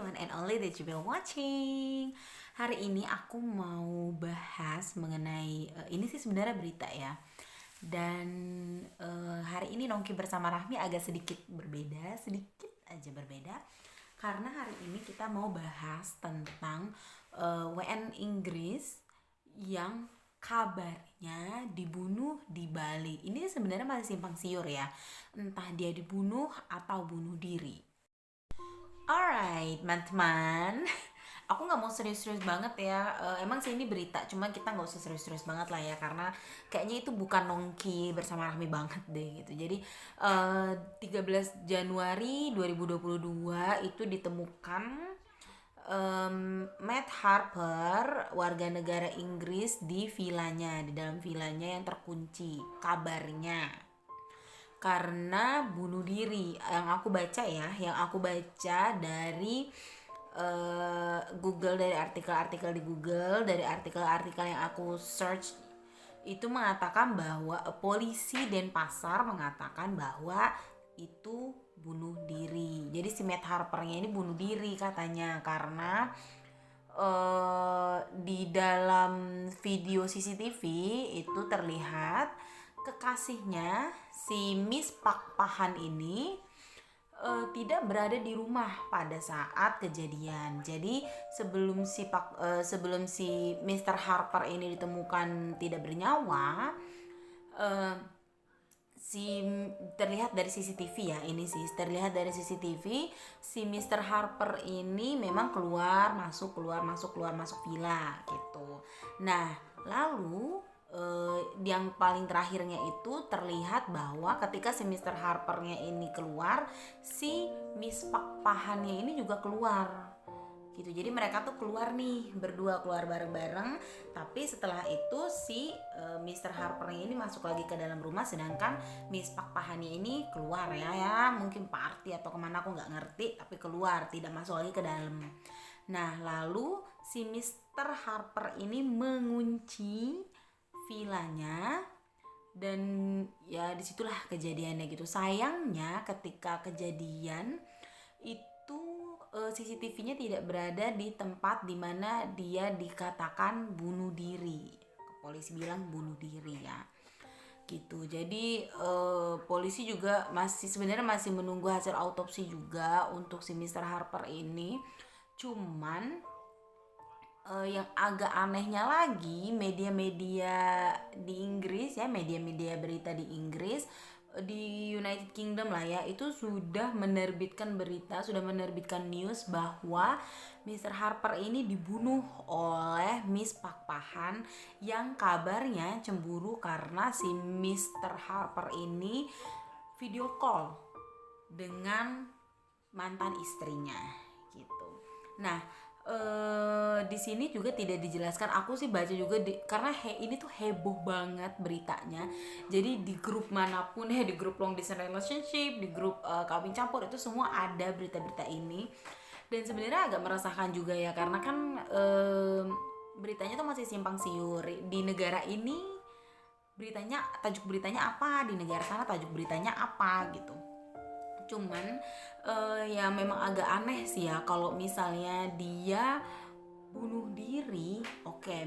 one and only that you been watching. Hari ini aku mau bahas mengenai ini sih sebenarnya berita ya. Dan hari ini Nongki bersama Rahmi agak sedikit berbeda, sedikit aja berbeda. Karena hari ini kita mau bahas tentang WN Inggris yang kabarnya dibunuh di Bali. Ini sebenarnya masih simpang siur ya. Entah dia dibunuh atau bunuh diri. Alright, teman-teman. Aku nggak mau serius-serius banget ya. Emang sih ini berita, cuma kita nggak usah serius-serius banget lah ya, karena kayaknya itu bukan Nongki bersama Rahmi banget deh gitu. Jadi 13 Januari 2022 itu ditemukan Matt Harper, warga negara Inggris, di vilanya, di dalam vilanya yang terkunci, kabarnya karena bunuh diri. Yang aku baca ya, yang aku baca dari Google, dari artikel-artikel di Google, dari artikel-artikel yang aku search, itu mengatakan bahwa polisi Denpasar mengatakan bahwa itu bunuh diri. Jadi si Matt Harpernya ini bunuh diri katanya karena di dalam video CCTV itu terlihat kekasihnya si Miss Pak Pahan ini tidak berada di rumah pada saat kejadian. Jadi sebelum si Mr. Harper ini ditemukan tidak bernyawa, uh, si terlihat dari CCTV ya, ini sih terlihat dari CCTV si Mr. Harper ini memang keluar masuk villa gitu. Nah, lalu yang paling terakhirnya itu terlihat bahwa ketika si Mr. Harpernya ini keluar, si Miss Pak Pahannya ini juga keluar gitu. Jadi mereka tuh keluar nih, berdua keluar bareng-bareng. Tapi setelah itu si Mr. Harpernya ini masuk lagi ke dalam rumah, sedangkan Miss Pak Pahannya ini keluar ya mungkin party atau kemana aku nggak ngerti, tapi keluar, tidak masuk lagi ke dalam. Nah, lalu si Mr. Harper ini mengunci vilanya, dan ya disitulah kejadiannya gitu. Sayangnya ketika kejadian itu CCTV-nya tidak berada di tempat dimana dia dikatakan bunuh diri. Polisi bilang bunuh diri ya gitu. Jadi polisi juga sebenarnya masih menunggu hasil autopsi juga untuk si Mr. Harper ini. Cuman yang agak anehnya lagi, media-media di Inggris ya, media-media berita di Inggris, di United Kingdom lah ya, itu sudah menerbitkan berita, sudah menerbitkan news bahwa Mr. Harper ini dibunuh oleh Miss Pak Pahan yang kabarnya cemburu karena si Mr. Harper ini video call dengan mantan istrinya gitu. Nah, di sini juga tidak dijelaskan. Aku sih baca juga karena ini tuh heboh banget beritanya. Jadi di grup manapun ya, di grup long distance relationship, di grup kawin campur, itu semua ada berita-berita ini. Dan sebenarnya agak meresahkan juga ya, karena kan beritanya tuh masih simpang siur. Di negara ini beritanya, tajuk beritanya apa, di negara sana tajuk beritanya apa gitu. Cuman ya memang agak aneh sih ya kalau misalnya dia bunuh diri. Oke,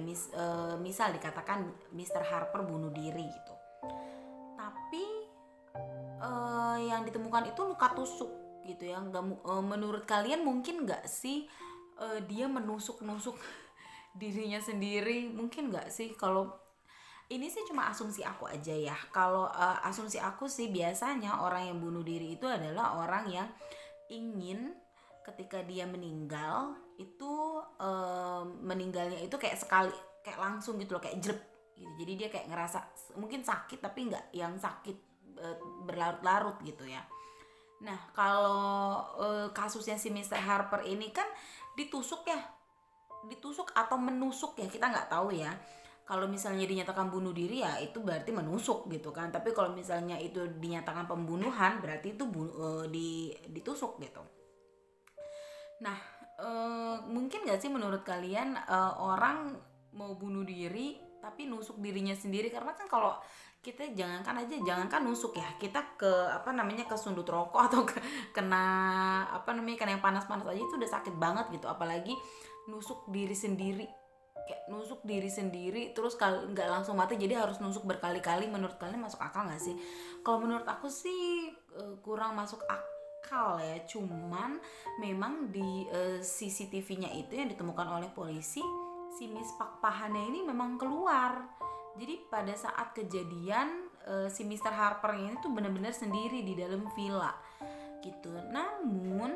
misal dikatakan Mr. Harper bunuh diri gitu, tapi yang ditemukan itu luka tusuk gitu ya. Menurut kalian mungkin nggak sih dia menusuk-nusuk dirinya sendiri? Mungkin nggak sih? Kalau ini sih cuma asumsi aku aja ya. Kalau asumsi aku sih, biasanya orang yang bunuh diri itu adalah orang yang ingin ketika dia meninggal itu meninggalnya itu kayak sekali, kayak langsung gitu loh, kayak jrep gitu. Jadi dia kayak ngerasa mungkin sakit, tapi nggak yang sakit berlarut-larut gitu ya. Nah, kalau kasusnya si Mr. Harper ini kan ditusuk atau menusuk ya, kita nggak tahu ya. Kalau misalnya dinyatakan bunuh diri ya itu berarti menusuk gitu kan. Tapi kalau misalnya itu dinyatakan pembunuhan, berarti itu ditusuk gitu. Nah, mungkin gak sih menurut kalian orang mau bunuh diri tapi nusuk dirinya sendiri. Karena kan kalau kita jangankan nusuk ya, kita ke ke sundut rokok atau kena kena yang panas-panas aja itu udah sakit banget gitu, apalagi nusuk diri sendiri. Kayak nusuk diri sendiri terus nggak langsung mati, jadi harus nusuk berkali-kali. Menurut kalian masuk akal nggak sih? Kalau menurut aku sih kurang masuk akal ya. Cuman memang di CCTV-nya itu yang ditemukan oleh polisi, si Miss Pak Pahane ini memang keluar. Jadi pada saat kejadian si Mr. Harper ini tuh benar-benar sendiri di dalam villa gitu. Namun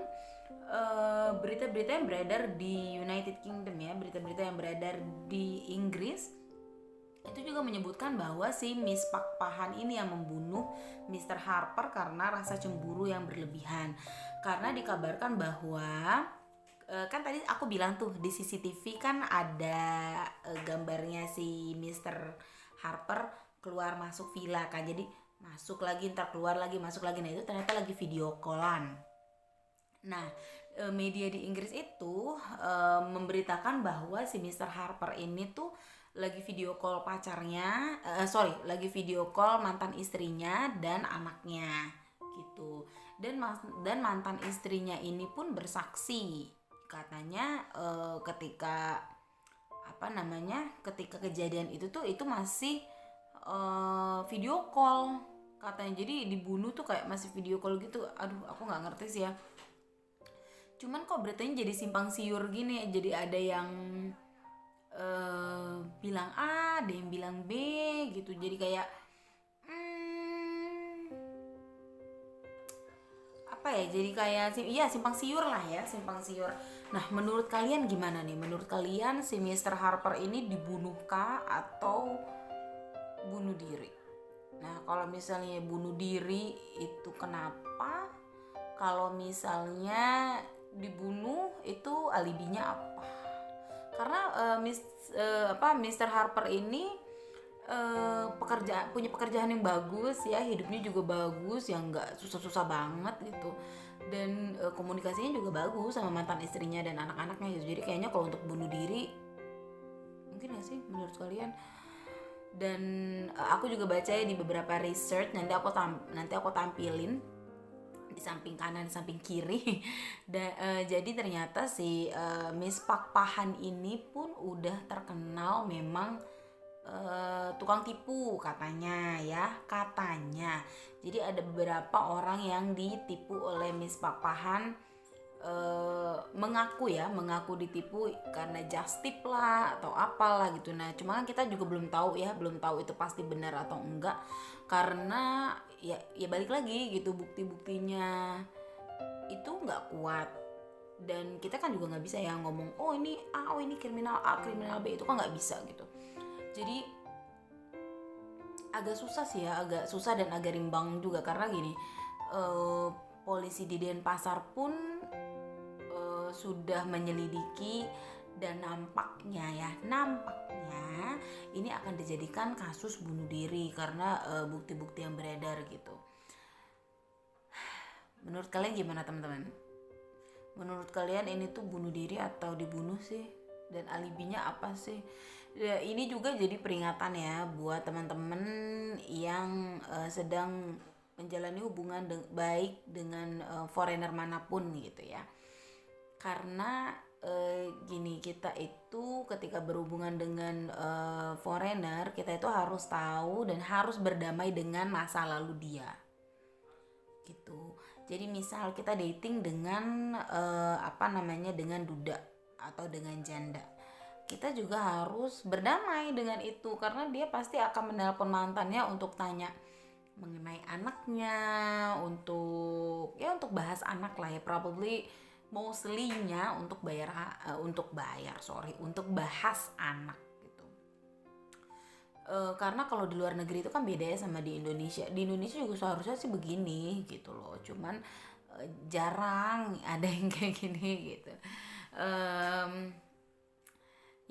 berita-berita yang beredar di United Kingdom ya, berita-berita yang beredar di Inggris itu juga menyebutkan bahwa si Miss Pak Pahan ini yang membunuh Mr. Harper karena rasa cemburu yang berlebihan. Karena dikabarkan bahwa kan tadi aku bilang tuh di CCTV kan ada gambarnya si Mr. Harper keluar masuk villa kan, jadi masuk lagi ntar keluar lagi masuk lagi. Nah itu ternyata lagi video callan. Nah media di Inggris itu memberitakan bahwa si Mr. Harper ini tuh lagi video call pacarnya, lagi video call mantan istrinya dan anaknya gitu. Dan mantan istrinya ini pun bersaksi. Katanya ketika kejadian itu masih video call katanya. Jadi dibunuh tuh kayak masih video call gitu. Aduh, aku nggak ngerti sih ya. Cuman kok beritanya jadi simpang siur gini. Jadi ada yang bilang A, ada yang bilang B gitu. Jadi kayak jadi kayak simpang siur lah ya, simpang siur. Nah menurut kalian gimana nih? Menurut kalian si Mr. Harper ini dibunuhkah atau bunuh diri? Nah kalau misalnya bunuh diri itu kenapa? Kalau misalnya dibunuh itu alibinya apa? Karena Mr. Harper ini punya pekerjaan yang bagus ya, hidupnya juga bagus, yang nggak susah-susah banget gitu, dan komunikasinya juga bagus sama mantan istrinya dan anak-anaknya gitu. Jadi kayaknya kalau untuk bunuh diri mungkin nggak sih menurut kalian? Dan aku juga baca ya di beberapa research, nanti aku tampilin di samping kanan, di samping kiri. Jadi ternyata si Miss Pak Pahan ini pun udah terkenal memang tukang tipu katanya. Jadi ada beberapa orang yang ditipu oleh Miss Pak Pahan, mengaku ditipu karena just tip lah atau apalah gitu. Nah cuma kan kita juga belum tahu itu pasti benar atau enggak, karena ya balik lagi gitu, bukti-buktinya itu nggak kuat. Dan kita kan juga nggak bisa ya ngomong ini A, ini kriminal A, kriminal B, itu kan nggak bisa gitu. Jadi agak susah dan agak rimbang juga, karena gini, polisi di Denpasar pun sudah menyelidiki, dan nampaknya ini akan dijadikan kasus bunuh diri karena bukti-bukti yang beredar gitu. Menurut kalian gimana teman-teman? Menurut kalian ini tuh bunuh diri atau dibunuh sih? Dan alibinya apa sih? Ya, ini juga jadi peringatan ya buat teman-teman yang sedang menjalani hubungan baik dengan foreigner manapun gitu ya. Karena gini, kita itu ketika berhubungan dengan foreigner, kita itu harus tahu dan harus berdamai dengan masa lalu dia gitu. Jadi misal kita dating dengan dengan duda atau dengan janda, kita juga harus berdamai dengan itu, karena dia pasti akan menelpon mantannya untuk tanya mengenai anaknya, untuk bahas anak lah ya, probably mostly-nya untuk bahas anak gitu. Karena kalau di luar negeri itu kan beda ya sama di Indonesia. Di Indonesia juga seharusnya sih begini gitu loh, cuman jarang ada yang kayak gini gitu.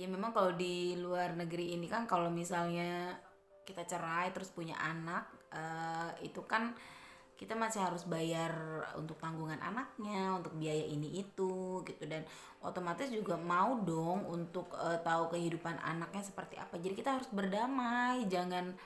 Ya memang kalau di luar negeri ini kan kalau misalnya kita cerai terus punya anak, itu kan kita masih harus bayar untuk tanggungan anaknya, untuk biaya ini itu gitu, dan otomatis juga mau dong untuk tahu kehidupan anaknya seperti apa. Jadi kita harus berdamai, jangan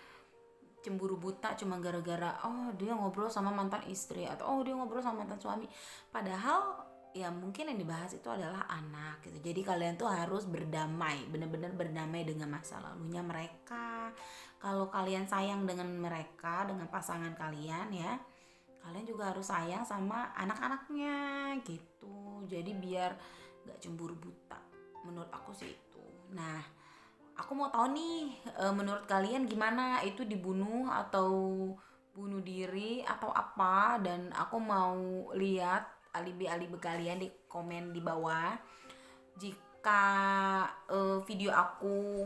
cemburu buta cuma gara-gara oh dia ngobrol sama mantan istri, atau oh dia ngobrol sama mantan suami, padahal ya mungkin yang dibahas itu adalah anak gitu. Jadi kalian tuh harus berdamai, benar-benar berdamai dengan masa lalunya mereka. Kalau kalian sayang dengan mereka, dengan pasangan kalian ya, kalian juga harus sayang sama anak-anaknya gitu. Jadi biar gak cemburu buta, menurut aku sih itu. Nah, aku mau tahu nih, menurut kalian gimana, itu dibunuh atau bunuh diri atau apa? Dan aku mau lihat alibi-alibi kalian di komen di bawah. Jika video aku,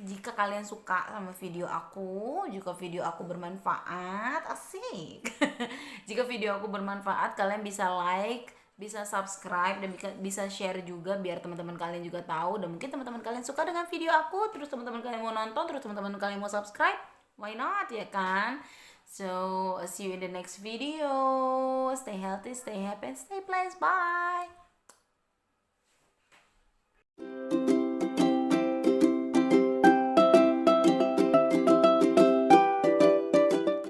jika kalian suka sama video aku, jika video aku bermanfaat, asik. Jika video aku bermanfaat, kalian bisa like, bisa subscribe, dan bisa share juga biar teman-teman kalian juga tahu. Dan mungkin teman-teman kalian suka dengan video aku, terus teman-teman kalian mau nonton, terus teman-teman kalian mau subscribe, why not, ya kan? So see you in the next video. Stay healthy, stay happy, and stay blessed. Bye.